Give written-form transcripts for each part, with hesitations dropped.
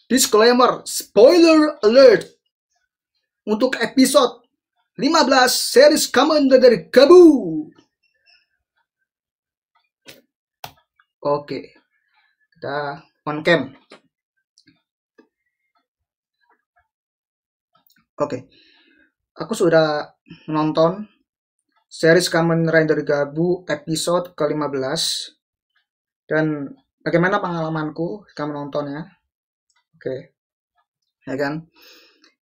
Disclaimer, spoiler alert. Untuk episode 15 series Kamen Rider Gabu. Oke, kita on cam. Oke, aku sudah menonton series Kamen Rider Gabu episode ke-15. Dan bagaimana pengalamanku ketika menontonnya? Oke, ya kan?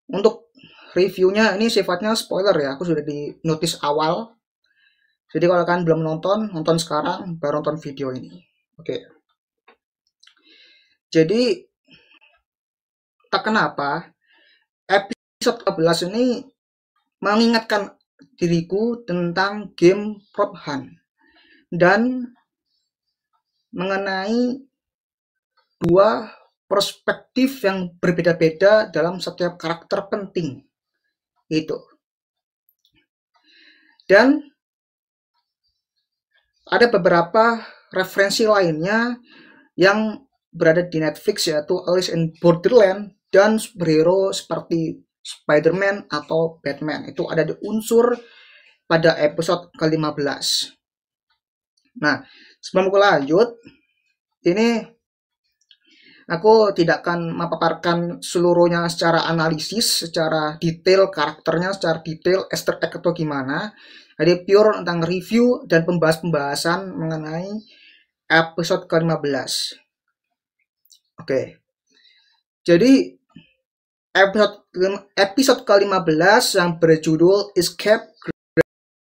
Untuk reviewnya ini sifatnya spoiler ya. Aku sudah di notice awal. Jadi kalau kalian belum nonton sekarang, baru nonton video ini. Oke. Jadi tak kenapa episode ke-11 ini mengingatkan diriku tentang game Prop Hunt dan mengenai dua perspektif yang berbeda-beda dalam setiap karakter penting itu. Dan ada beberapa referensi lainnya yang berada di Netflix, yaitu Alice in Borderland dan superhero seperti Spider-Man atau Batman. Itu ada di unsur pada episode ke-15. Nah, sebelum aku lanjut, ini aku tidak akan memaparkan seluruhnya secara analisis, secara detail karakternya, secara detail Easter egg atau gimana. Jadi pure tentang review dan pembahasan mengenai episode ke-15. Oke. Jadi episode ke-15 yang berjudul Escape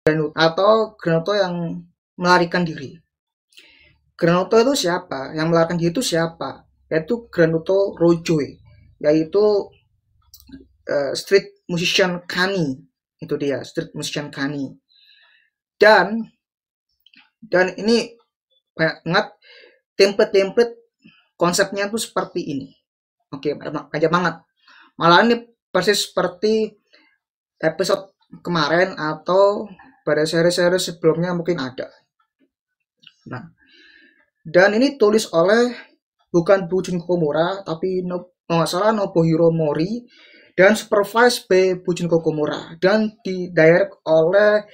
Granuto atau Granuto yang melarikan diri. Granuto itu siapa? Yang melarikan diri itu siapa? Yaitu Granuto Rojoi, yaitu street musician Kani. Itu dia, street musician Kani. Dan ini banget template konsepnya tuh seperti ini. Oke, aja banget. Malah ini persis seperti episode kemarin atau pada seri-seri sebelumnya mungkin ada. Nah, dan ini tulis oleh bukan Bujin Kokomura, tapi nggak salah Nobuhiro Mori, dan supervised by Bujin Kokomura, dan didirect oleh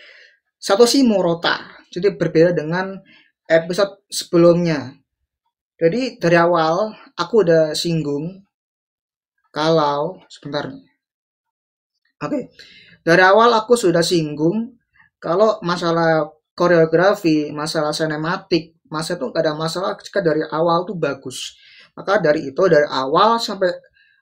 Satoshi Morota. Jadi berbeda dengan episode sebelumnya. Jadi dari awal aku udah singgung kalau sebentar. Oke. Dari awal aku sudah singgung kalau masalah koreografi, masalah sinematik, masa itu gak ada masalah jika dari awal tuh bagus. Maka dari itu dari awal sampai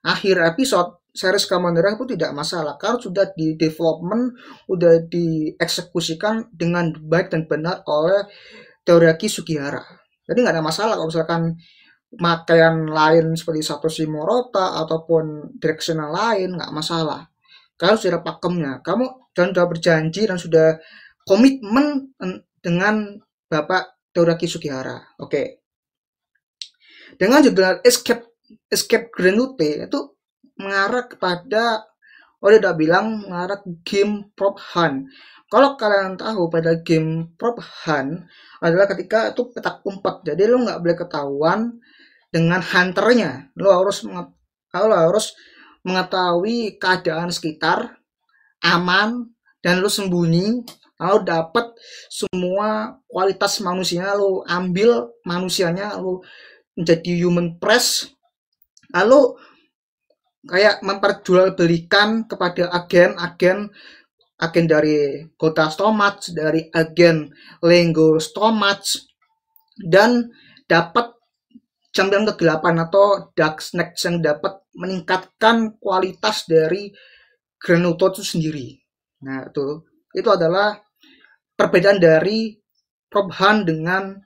akhir episode series Kamen Rider itu tidak masalah karena sudah di development, sudah dieksekusikan dengan baik dan benar oleh Teoriaki Sugihara. Jadi nggak ada masalah kalau misalkan pakaian lain seperti Satoshi Morota ataupun directional lain, nggak masalah. Kalau sudah pakemnya, kamu dan sudah berjanji dan sudah komitmen dengan Bapak Teoriaki Sugihara. Oke. Dengan judul Escape Granuto itu mengarah kepada, dia udah bilang mengarah ke game Prop Hunt. Kalau kalian tahu pada game Prop Hunt adalah ketika itu petak umpet, jadi lo nggak boleh ketahuan dengan hunternya. Lo harus mengetahui keadaan sekitar, aman, dan lo sembunyi, lalu dapat semua kualitas manusia, lo ambil manusianya, lo menjadi human press, lalu kayak memperjualbelikan kepada agen dari Gota Stomach, dari agen Lengo Stomach, dan dapat jam-jam kegelapan atau dark snacks yang dapat meningkatkan kualitas dari Granuto itu sendiri. Nah, itu adalah perbedaan dari Prop Hunt dengan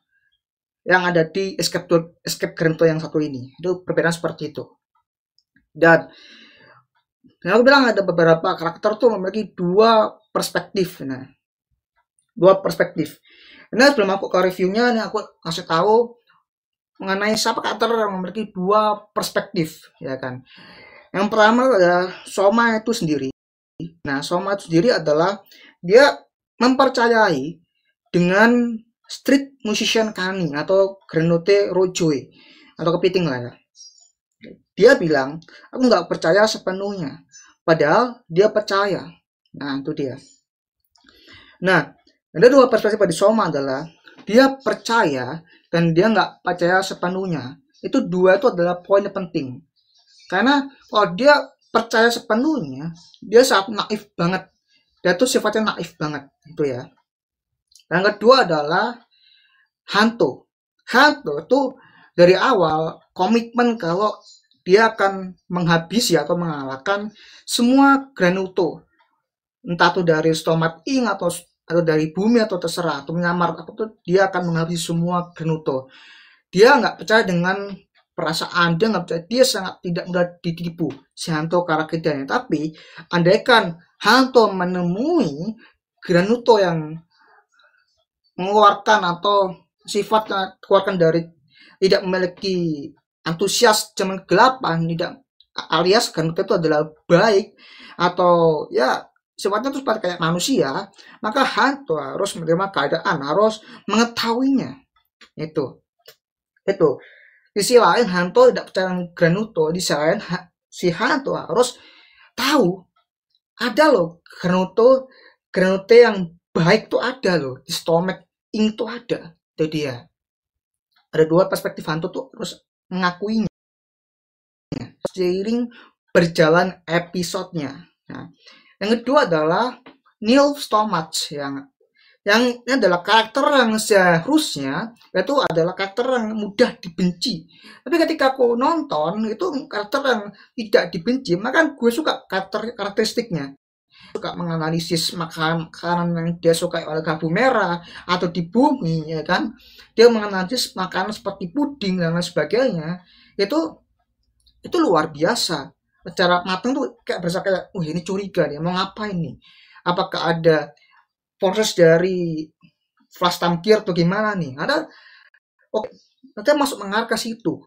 yang ada di Escape Granuto yang satu ini. Itu perbedaan seperti itu. Dan aku bilang ada beberapa karakter tuh memiliki dua perspektif. Nah, dua perspektif. Nah, sebelum aku ke reviewnya, nih aku kasih tahu mengenai siapa karakter yang memiliki dua perspektif, ya kan. Yang pertama adalah Soma itu sendiri. Nah, Soma itu sendiri adalah dia mempercayai dengan street musician Kani atau Granuto Rojoi atau kepiting lah ya. Dia bilang, aku nggak percaya sepenuhnya. Padahal dia percaya. Nah, itu dia. Nah, ada dua perspektif di Soma adalah dia percaya dan dia nggak percaya sepenuhnya. Itu dua itu adalah poin yang penting. Karena kalau dia percaya sepenuhnya, dia sangat naif banget. Dia tuh sifatnya naif banget, itu ya. Yang kedua adalah Hanto. Hanto itu dari awal komitmen kalau dia akan menghabisi atau mengalahkan semua Granuto, entah itu dari Stomat Ing atau dari bumi atau terserah atau menyamar apa tuh, dia akan menghabisi semua Granuto. Dia nggak percaya dengan perasaan, dia nggak percaya, dia sangat tidak mudah ditipu si Hanto karakternya. Tapi andaikan Hanto menemui Granuto yang mengeluarkan atau sifatnya keluarkan dari tidak memiliki antusias zaman kegelapan, tidak, alias Granuto itu adalah baik atau ya sifatnya itu seperti kayak manusia, maka Hanto harus menerima keadaan, harus mengetahuinya. Itu di sisi lain Hanto tidak percaya dengan Granuto, di sisi lain si Hanto harus tahu ada loh Granuto yang baik tuh ada loh di Stomat Ing tuh ada. Itu dia. Ada dua perspektif Hanto tuh harus mengakuinya seiring berjalan episodenya. Nah, yang kedua adalah Neil Stomat yang ini adalah karakter yang seharusnya itu adalah karakter yang mudah dibenci. Tapi ketika aku nonton itu karakter yang tidak dibenci, maka gue suka karakteristiknya. Suka menganalisis makanan yang dia sukai oleh Gabu Merah atau di bumi, ya kan. Dia menganalisis makanan seperti puding dan lain sebagainya. Itu luar biasa. Secara matang tuh kayak berasa kayak, ini curiga nih, mau ngapain nih? Apakah ada proses dari flash tamkir atau gimana nih? Oke, nanti masuk mengarah ke situ,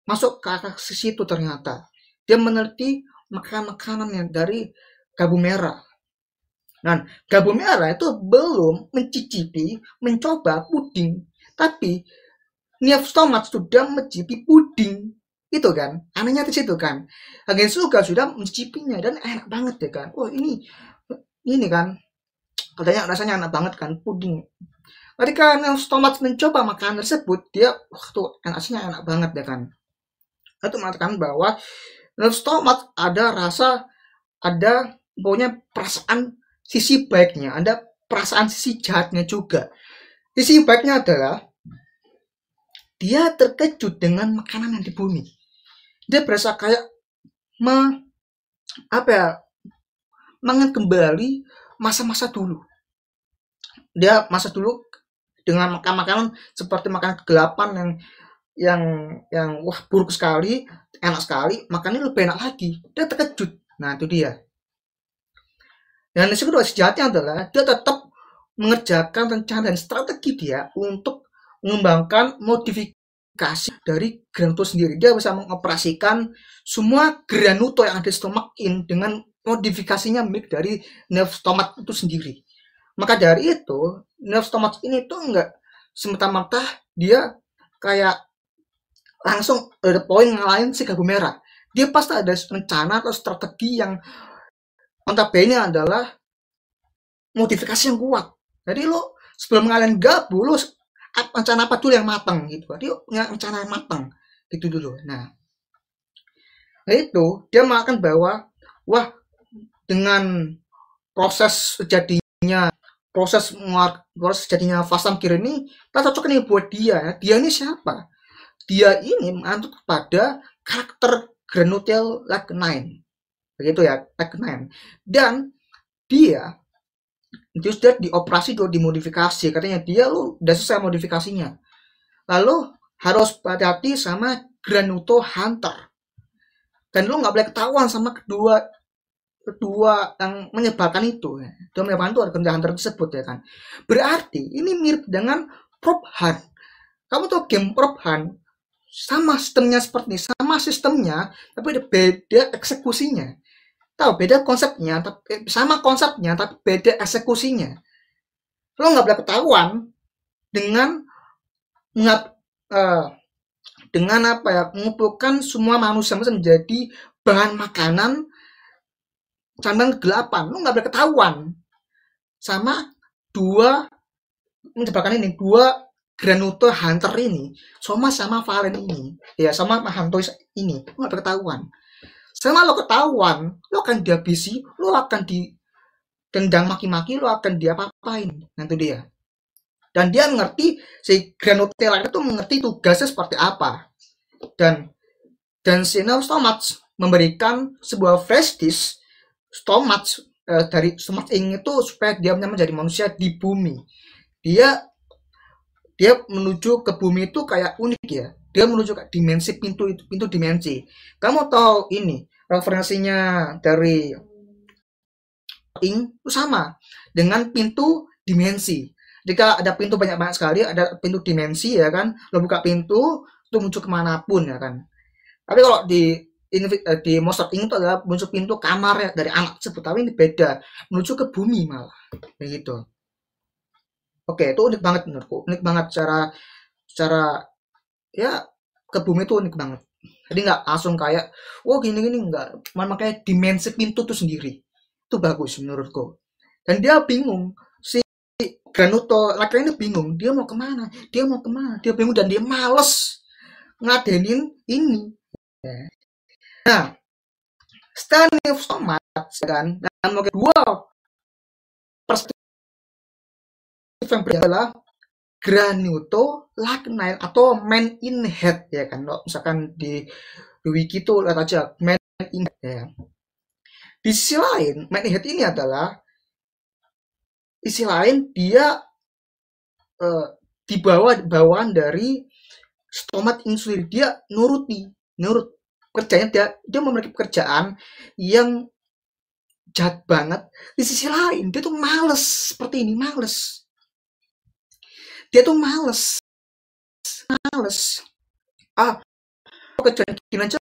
masuk ke arah situ ternyata. Dia meneliti makanan-makanan yang dari Gabu Merah. Nah, Gabu Merah itu belum mencoba puding, tapi Neil Stomat sudah mencicipi puding. Itu kan, anehnya di situ kan. Agen Suga sudah mencicipinya dan enak banget ya kan. Oh ini kan katanya rasanya enak banget kan puding. Ketika Neil Stomat mencoba makanan tersebut, dia waktu rasanya enak banget ya kan. Itu mengatakan bahwa Neil Stomat ada punya perasaan sisi baiknya, ada perasaan sisi jahatnya juga. Sisi baiknya adalah dia terkejut dengan makanan yang di bumi. Dia berasa kayak mengingat kembali masa-masa dulu. Dia masa dulu dengan makan makanan seperti makanan kegelapan yang wah buruk sekali, enak sekali, makannya lebih enak lagi. Dia terkejut. Nah, itu dia. Dan yang kedua sejatinya adalah dia tetap mengerjakan rencana dan strategi dia untuk mengembangkan modifikasi dari Granuto sendiri. Dia bisa mengoperasikan semua Granuto yang ada di Stomat Ing dengan modifikasinya milik dari Neil Stomat itu sendiri. Maka dari itu, Neil Stomat ini tuh enggak semata-mata dia kayak langsung ada poin ngalahin si Gabu Merah. Dia pasti ada rencana atau strategi yang notabene adalah modifikasi yang kuat. Jadi lo sebelum ngalahin Gabu, lo rencana apa dulu yang matang gitu. Jadi punya rencana yang matang gitu dulu. Nah itu dia mengatakan bahwa wah dengan proses sejadinya flash tamkir ini tak cocok nih buat dia. Dia ini siapa? Dia ini menganut kepada karakter Granutel Like 9. Begitu ya, Like 9. Dan dia sudah dioperasi, sudah dimodifikasi. Katanya dia lu udah selesai modifikasinya. Lalu harus hati-hati sama Granuto Hunter. Dan lu nggak boleh ketahuan sama kedua yang menyebalkan itu. Yang menyebalkan itu ada Granuto Hunter tersebut ya kan. Berarti ini mirip dengan Prop Hunt. Kamu tahu game Prop Hunt? Sama sistemnya seperti ini, sama sistemnya, tapi beda eksekusinya. Tahu beda konsepnya, tapi sama konsepnya, tapi beda eksekusinya. Lo nggak boleh ketahuan dengan dengan apa ya, mengumpulkan semua manusia menjadi bahan makanan cabang kegelapan. Lu nggak boleh ketahuan sama dua menjebakan ini, dua Granuto Hunter ini, sama Valen ini, ya sama Hanto ini, lu nggak boleh ketahuan. Sama lo ketahuan, lo akan dihabisi, lo akan ditendang maki-maki, lo akan diapa-apain. Nanti dia. Dan dia mengerti, si Granotella itu mengerti tugasnya seperti apa. Dan si Stomach memberikan sebuah flash disk Stomach dari Stomach itu supaya dia menjadi manusia di bumi. Dia menuju ke bumi itu kayak unik ya. Dia menuju ke dimensi pintu dimensi. Kamu tahu ini referensinya dari itu sama dengan pintu dimensi. Jika ada pintu banyak sekali, ada pintu dimensi ya kan, lo buka pintu itu menuju kemanapun ya kan. Tapi kalau di Monster Inc itu adalah menuju pintu kamar ya, dari anak tersebut, tapi ini beda, menuju ke bumi malah begitu. Oke, itu unik banget menurutku, unik banget secara ya ke bumi itu unik banget. Jadi nggak langsung kayak, wah gini-gini nggak, makanya dimensi pintu itu sendiri itu bagus menurutku. Dan dia bingung, si Granuto laki ini bingung, dia mau kemana, dia bingung dan dia males ngadenin ini. Nah, Stanley Somat kan, dan mungkin dua perspektif yang berbeda adalah Granuto Laknail atau Man in Head ya kan. Kalau misalkan di wiki itu lihat aja Man in Head ya. Di sisi lain, Man in Head ini adalah isi lain dia bawaan dari Stomat Insulir. Dia nurut kerjanya, dia memiliki pekerjaan yang jahat banget. Di sisi lain dia tuh males seperti ini, males. Dia tuh males. Kerjaan gini aja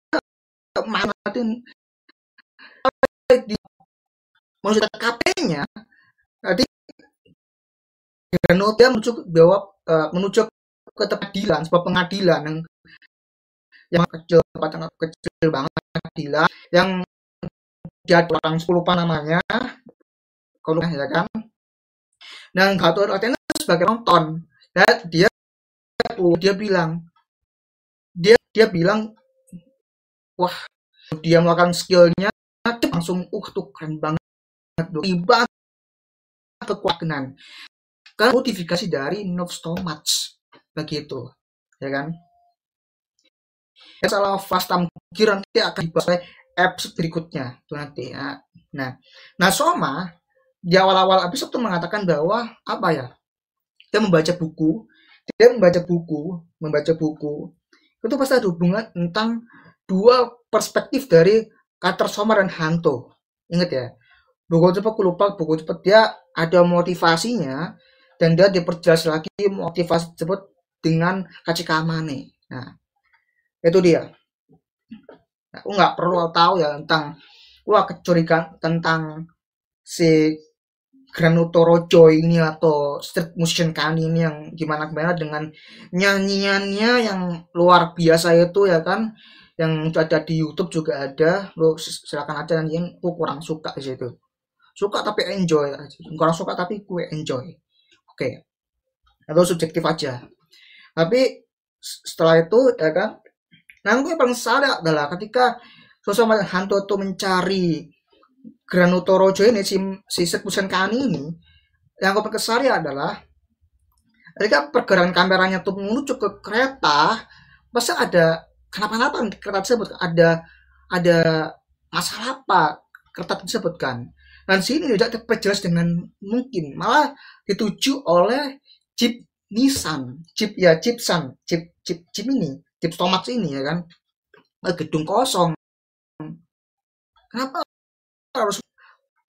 manatin di manusia KP-nya. Tadi dia menuju ke pengadilan, sebuah pengadilan yang kecil banget, pengadilan yang dia orang 10 lupa namanya, kalau ya kan. Dan Gatot Kaca sebagai nonton, dan dia bilang wah, dia melakukan skillnya langsung tuh keren banget, tiba kekuatan karena modifikasi dari Noob Stomach begitu ya kan. Salah Fastam Gear nanti akan dibahas oleh episode berikutnya tuh nanti ya. Nah Soma di awal-awal episode tuh mengatakan bahwa apa ya, dia membaca buku itu pasti ada hubungan tentang dua perspektif dari karakter Soma dan Hanto. Ingat ya, buku cepat dia ada motivasinya dan dia diperjelas lagi motivasi tersebut dengan Kachikamane. Nah itu dia. Aku nggak perlu tahu ya tentang kecurigaan tentang si Granuto Rojo ini atau Street Musician Kani ini yang gimana dengan nyanyiannya yang luar biasa itu ya kan, yang ada di YouTube juga ada, lo silakan aja nyanyiin. Aku kurang suka di situ, suka tapi enjoy, kurang suka tapi gue enjoy. Oke, atau subjektif aja. Tapi setelah itu ya kan, nah gue paling sadar adalah ketika sosok Hanto itu mencari Granuto Rojo ini, si Setbusan Kani ini, yang gue kesari adalah ketika pergerakan kameranya tuh menuju ke kereta, pasti ada kenapa-napa di kereta tersebut, ada masalah apa kereta tersebut kan. Dan sini tidak terperjelas dengan mungkin, malah dituju oleh Jeep Nissan, Jeep Stomach ini ya kan, gedung kosong. Kenapa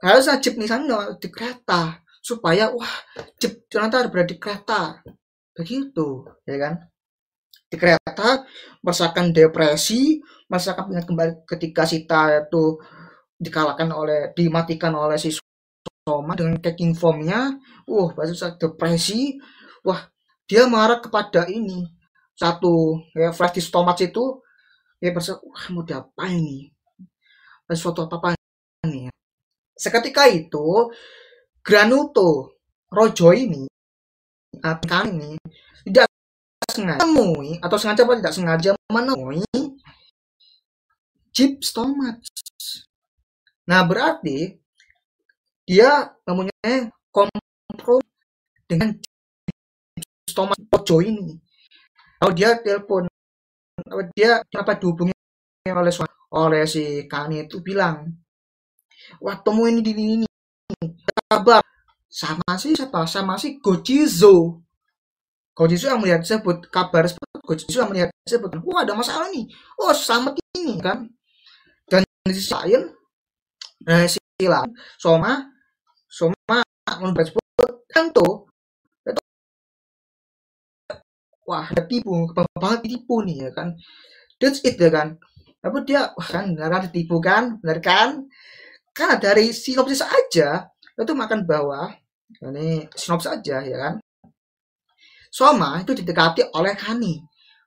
harusnya Jeep Nissan di kereta supaya wah Jeep ternyata berada di kereta begitu ya kan. Di kereta merasakan depresi, merasakan ingat kembali ketika Sita itu dimatikan oleh si Soma dengan taking formnya. Bahasa depresi. Wah, dia marah kepada ini, satu ya flash di stomat itu ya berasa wah mau diapain nih, ada suatu apa nih ya. Seketika itu Granuto Rojo ini kami ini tidak sengaja menemui atau sengaja apa tidak sengaja menemui Jeep Stomat. Nah berarti dia mempunyai kompromi dengan Stomat Rojo ini. Kalau dia telepon, dia kenapa dihubungi oleh si Kani itu bilang, wah temu ini kabar sama si siapa? Sama si Gojizo. Gojizo yang melihat sebut kabar sebut Gojizo yang melihat sebut, wah ada masalah nih. Oh sama ini kan. Dan di sisi lain, si lain Soma menurut sebut Kanto itu wah tipu banget ditipu nih ya kan. That's it ya kan. Tapi dia wah kan benar ditipu kan, benar kan? Karena dari sinopsis aja itu makan bawah. Ini sinopsis aja ya kan. Soma itu didekati oleh Kani,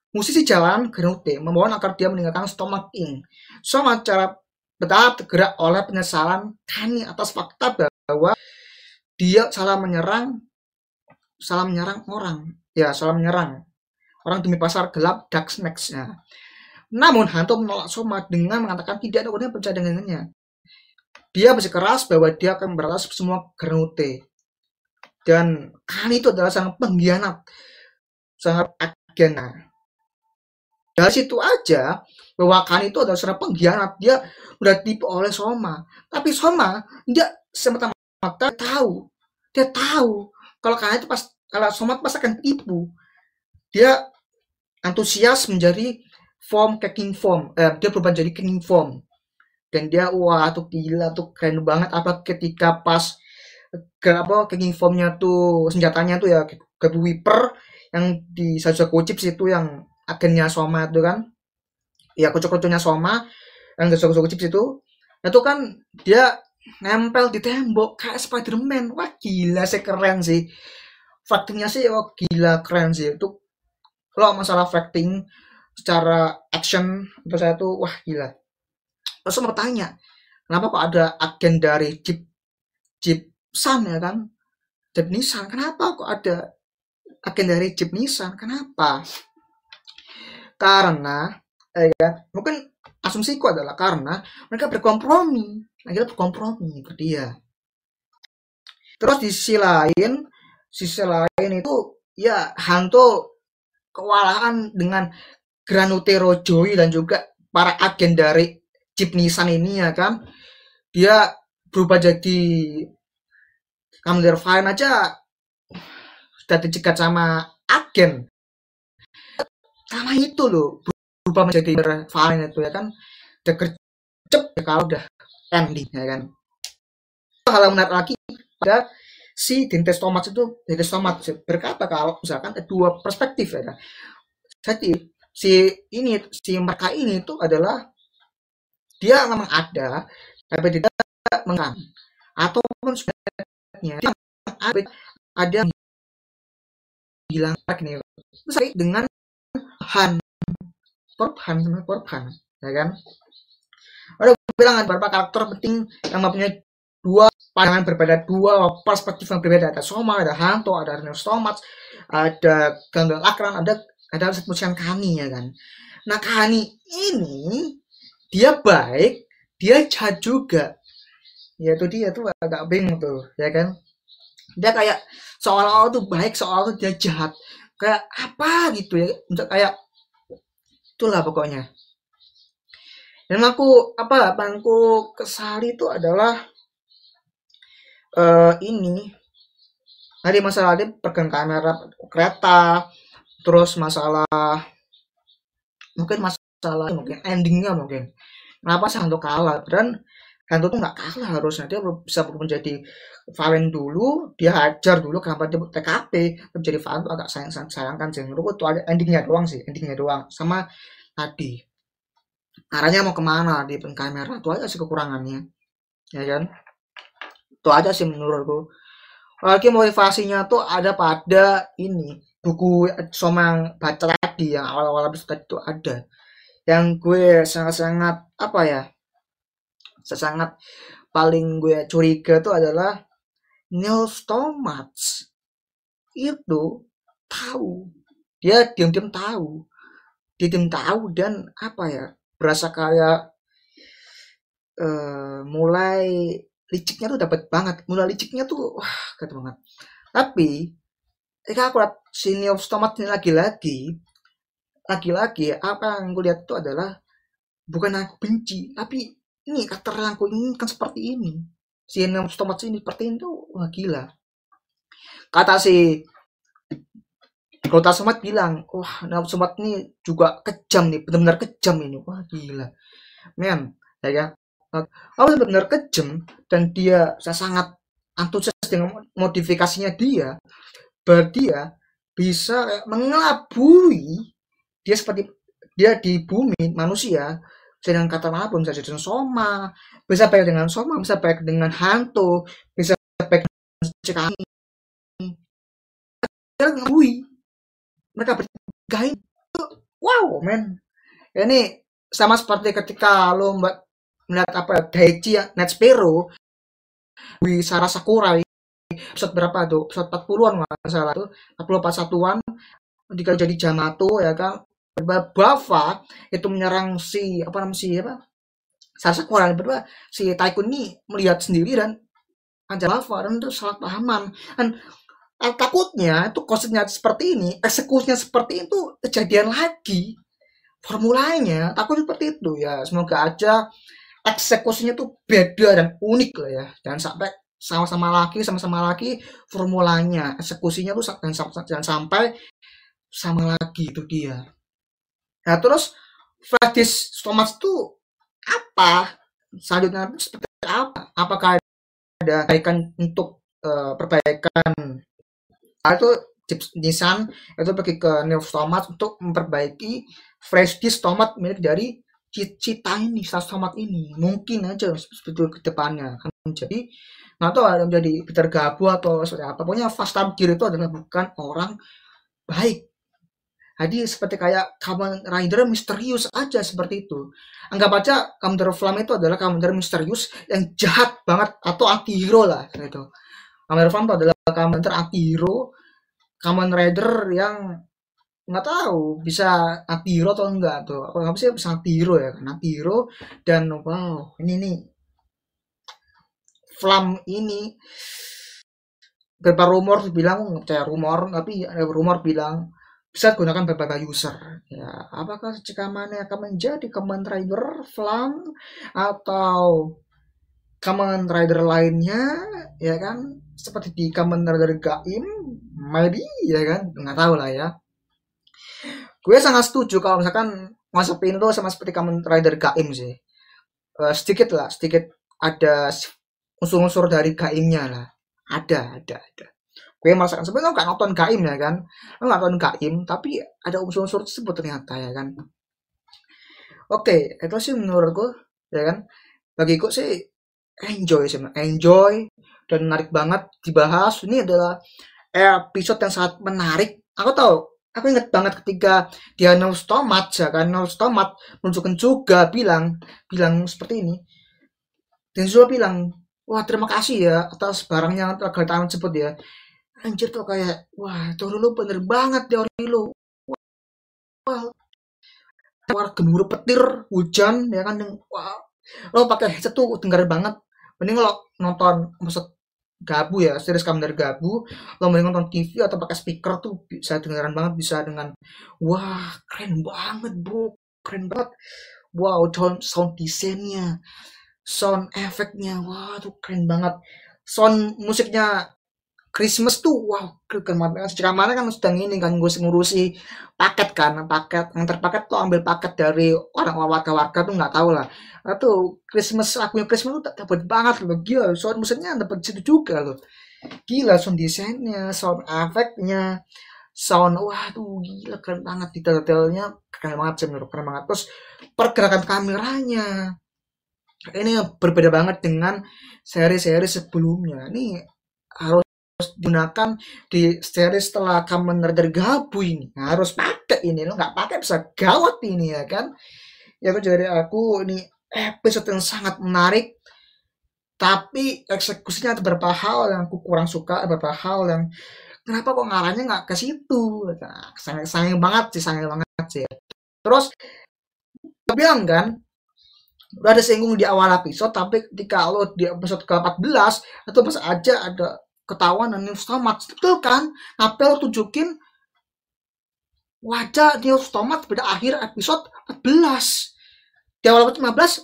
musisi jalanan Genute, memohon agar dia meninggalkan Stomach Inc. Soma cara bertahap tergerak oleh penyesalan Kani atas fakta bahwa dia salah menyerang orang demi pasar gelap dark snacks. Namun Hanto menolak Soma dengan mengatakan tidak ada orang yang percaya dengannya. Dia bersikeras bahwa dia akan membalas semua Genute. Dan Kani itu adalah sangat pengkhianat, sangat agena. Dari situ aja bahwa Kani itu adalah sangat pengkhianat, dia udah tipu oleh Soma. Tapi Soma dia semata-mata dia tahu kalau Kani itu kalau Soma pas akan tipu. Dia antusias menjadi King Form. Dia berubah jadi King Form. Dan dia wah tuh gila tuh keren banget apa ketika pas King Formnya tuh senjatanya tuh ya Gabi Wiper yang di Sajoku Chips itu yang agennya Soma itu kan ya kocok-kocoknya Soma yang di Sajoku Chips itu kan dia nempel di tembok kayak Spiderman. Wah gila sih, keren sih fightingnya sih. Wah gila keren sih itu. Kalau masalah fighting secara action itu saya tuh wah gila. Terus mau tanya kenapa kok ada agen dari Jeep San ya kan, Jeep Nissan, kenapa kok ada agen dari Jeep Nissan, kenapa? Karena ya mungkin asumsiku adalah karena mereka berkompromi itu dia. Terus di sisi lain itu ya Hanto kewalahan dengan Granute Rojoi dan juga para agen dari Jeep Nissan ini ya kan. Dia berubah jadi Commander Fine aja sudah dicegat sama agen. Karena itu loh berubah menjadi Fine itu ya kan. Udah gercep ya kalau udah ending ya kan. Hal yang menarik lagi ada si Dentes Thomas berkata kalau misalkan ada dua perspektif ya kan. Jadi si mereka ini itu adalah dia memang ada tapi tidak mengang ataupun sebenarnya dia ada yang bilang ini dengan Porphan ya kan. Ada bilang ada beberapa karakter penting yang mempunyai dua pandangan berbeda, dua perspektif yang berbeda. Ada Soma, ada Hanto, ada Reno Stomach, ada Ganggal Akran, ada Setmusian Kani ya kan. Nah Kani ini dia baik, dia jahat juga. Ya itu dia tuh agak bingung tuh ya kan. Dia kayak seolah-olah tuh baik, seolah-olah dia jahat. Kayak apa gitu ya. Untuk kayak itulah pokoknya. Dan aku kesali itu adalah ini dari masalah dia pegang kamera kereta, terus masalah endingnya mungkin kenapa sih Hanto kalah, dan Hanto tuh nggak kalah, harusnya dia bisa menjadi Valen dulu, dia hajar dulu kenapa dia TKP menjadi Valen tuh agak sayangkan sih menurutku. Tuh ada endingnya doang sama tadi arahnya mau kemana di kamera itu aja sih kekurangannya ya kan. Itu aja sih menurutku. Lagi motivasinya tuh ada pada ini buku Soma yang baca tadi, yang awal-awal episode tadi itu ada. Yang gue sangat-sangat apa ya, sangat paling gue curiga itu adalah Neil Stomats itu tahu, dia diam-diam tahu, dan apa ya, berasa kayak mulai liciknya tuh dapat banget, mulai liciknya tuh wah kata banget. Tapi ketika aku lihat si Neil Stomats ini lagi-lagi apa yang gue lihat itu adalah bukan aku benci, tapi ini karakter yang aku inginkan seperti ini. Si Neil Stomats ini seperti itu, wah gila. Kata si Kota Somat bilang, wah Neil Stomats ini juga kejam nih, benar-benar kejam ini, wah gila. Men, ya kan? Oh benar kejam, dan dia sangat antusias dengan modifikasinya dia, dia bisa mengelabui dia seperti dia di bumi manusia dengan kata apapun, bisa jadi soma, bisa baik dengan soma, bisa baik dengan hantu, bisa baik dengan kami, dia ngelabui mereka bergain. Wow men, ini sama seperti ketika lo melihat apa Daichi ya, Net Sparrow di Sara Sakurai episode berapa tuh, episode 40-an nggak salah tuh, 44 satuan, ketika jadi Jamato ya kan, Bava itu menyerang si apa namanya si apa Sara Sakurai, berdua si Tycoon ini melihat sendiri dan aja Bava, dan itu salah pahaman, dan takutnya itu konsepnya seperti ini, eksekusinya seperti itu kejadian lagi, formulanya takut seperti itu ya. Semoga aja eksekusinya tuh beda dan unik lah ya, jangan sampai sama-sama lagi formulanya, eksekusinya tuh jangan sampai sama lagi, itu dia. Nah terus flash Thomas tuh apa selanjutnya seperti apa, apakah ada perbaikan untuk perbaikan itu tips Nissan itu pergi ke Neil Stomats untuk memperbaiki fresh disk tomat milik dari Cita ini, tomat ini mungkin aja seperti itu ke depannya kan. Jadi nggak tahu ada menjadi Peter Gabu atau seperti apa, pokoknya Fast Gear itu adalah bukan orang baik. Jadi seperti kayak Kamen Rider misterius aja seperti itu. Anggap aja Kamen Rider Flam itu adalah Kamen Rider misterius yang jahat banget atau anti-hero lah gitu. Kamen Rider Flam itu adalah Kamen Rider anti-hero, Kamen Rider yang nggak tahu bisa anti-hero atau enggak tuh. Aku nggak bisa anti-hero ya, kan anti-hero. Dan wow, ini nih Flam ini beberapa rumor bilang, nggak percaya rumor, tapi ada rumor bilang bisa digunakan beberapa user ya. Apakah Cikamane akan menjadi Kamen Rider Flam atau Kamen Rider lainnya ya kan, seperti di Kamen Rider Gaim maybe ya kan, nggak tahu lah ya. Gue sangat setuju kalau misalkan ngasepin tuh sama seperti Kamen Rider Gaim sih. Sedikit ada unsur-unsur dari Gaimnya lah, ada. Gue merasakan sebenarnya nggak nonton Gaim ya kan, nggak nonton Gaim tapi ada unsur-unsur tersebut ternyata ya kan. Oke, itu sih menurut gue ya kan, bagiku sih enjoy dan menarik banget dibahas. Ini adalah episode yang sangat menarik. Aku ingat banget ketika dia Stomat ya kan, Stomat menunjukkan juga bilang seperti ini, dan juga bilang wah terima kasih ya atas barangnya telah tangan tersebut ya. Anjir tuh kayak wah teori lu bener banget, teori lu wah war gemuruh petir hujan ya kan, wah lo pakai headset tuh dengar banget. Mending lo nonton episode Gabu ya, series Kamen Rider Gabu, lo mending nonton TV atau pakai speaker tuh bisa dengaran banget, bisa dengan wah keren banget bro, keren banget. Wow, sound desainnya, sound efeknya, wah tuh keren banget. Sound musiknya Christmas tuh wow keren banget. Secara mana kan sedang ini kan gue ngurusi paket kan, paket yang terpaket tuh ambil paket dari orang warga tuh nggak tahu lah. Itu Christmas, lagunya Christmas tuh dapat banget loh, gila. Sound musiknya dapat situ juga loh, gila. Sound desainnya, sound efeknya, sound wah tuh gila keren banget, detail-detailnya keren banget sih menurut, keren banget. Terus pergerakan kameranya ini berbeda banget dengan seri-seri sebelumnya. Ini harus digunakan di series setelah Kamen Rider Gabu ini. Nah, harus pakai ini, lo nggak pakai bisa gawat ini ya kan. Ya itu dari aku, ini episode yang sangat menarik, tapi eksekusinya ada beberapa hal yang aku kurang suka, ada beberapa hal yang kenapa kok ngarahnya nggak ke situ. Nah, sayang banget sih. Terus bilang kan udah ada singgung di awal episode, tapi ketika lo di episode ke-14 itu bisa aja ada ketahuan dan News Tomat, betul kan? Apa lo tunjukin wajah News Tomat pada akhir episode 14, di awal episode 15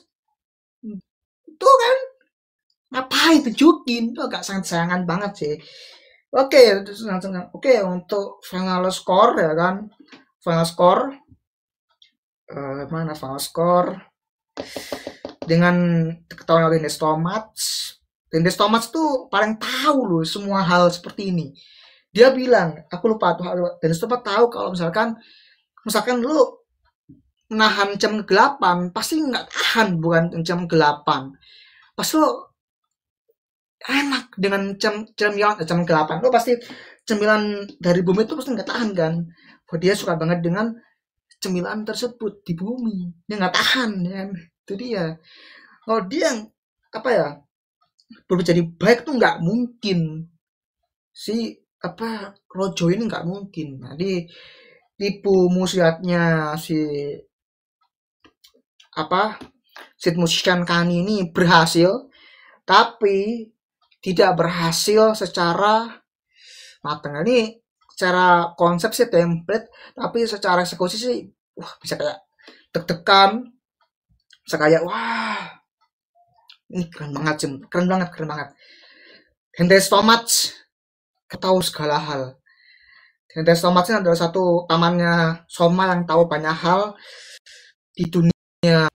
itu kan ngapain tunjukin? Itu agak sayang banget sih. Oke, oke, untuk final score ya kan, final score mana final score dengan ketahuan oleh Dennis Thomas tuh paling tahu loh semua hal seperti ini. Dia bilang, aku lupa tuh, Dennis Thomas tahu kalau misalkan lu menahan jam ke-8 pasti nggak tahan, bukan jam ke-8 pas lo enak dengan jam ke-8 lo pasti cemilan dari bumi itu pasti nggak tahan kan. Dia suka banget dengan cemilan tersebut di bumi, dia nggak tahan ya. Itu dia, kalau dia apa ya berubah jadi baik tuh nggak mungkin, si Rojo ini nggak mungkin. Jadi tipu muslihatnya si Musician Kani ini berhasil, tapi tidak berhasil secara matang. Ini secara konsep sih template, tapi secara eksekusi sih bisa kayak deg-degan, bisa kayak wah ini keren banget. Hendes Tomats tahu segala hal. Hendes Tomats ini adalah satu tamannya Soma yang tahu banyak hal di dunia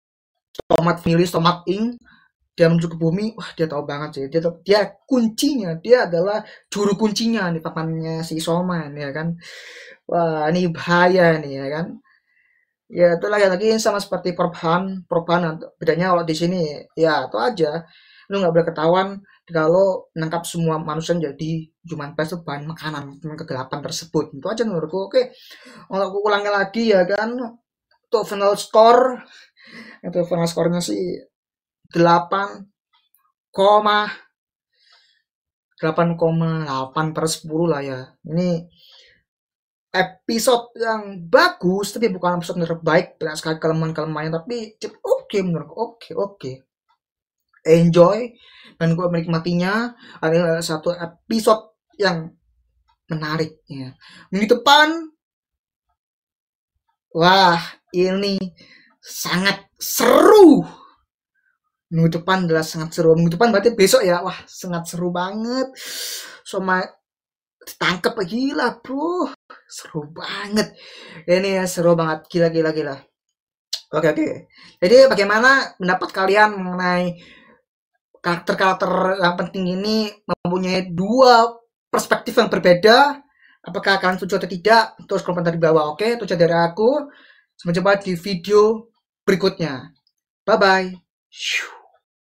Tomat Milis, Tomat Ing. Dia menuju ke bumi, wah dia tahu banget sih. Dia kuncinya, dia adalah juru kuncinya di papannya si Soma ya kan. Wah ini bahaya nih ya kan. Ya itu lagi sama seperti Prophan bedanya kalau di sini ya itu aja, lu nggak boleh ketahuan kalau nangkap semua manusia jadi cuma itu bahan makanan, cuma kegelapan tersebut. Itu aja menurutku. Oke, kalau aku ulangi lagi ya kan, untuk final score itu final skornya sih 8,8/10 lah ya. Ini episode yang bagus, tapi bukan episode terbaik, banyak sekali kelemahan-kelemahannya, tapi oke menurutku, oke. Enjoy dan gue menikmatinya. Ada satu episode yang menarik ya. Minggu depan, wah ini sangat seru. Minggu depan adalah sangat seru. Minggu depan berarti besok ya. Wah sangat seru banget. Sama ditangkap gila bro. Seru banget. Ini ya seru banget. Gila. Oke. Jadi bagaimana pendapat kalian mengenai karakter-karakter yang penting ini mempunyai dua perspektif yang berbeda? Apakah kalian setuju atau tidak? Terus komentar di bawah. Oke, itu aja dari aku. Sampai jumpa di video berikutnya. Bye-bye.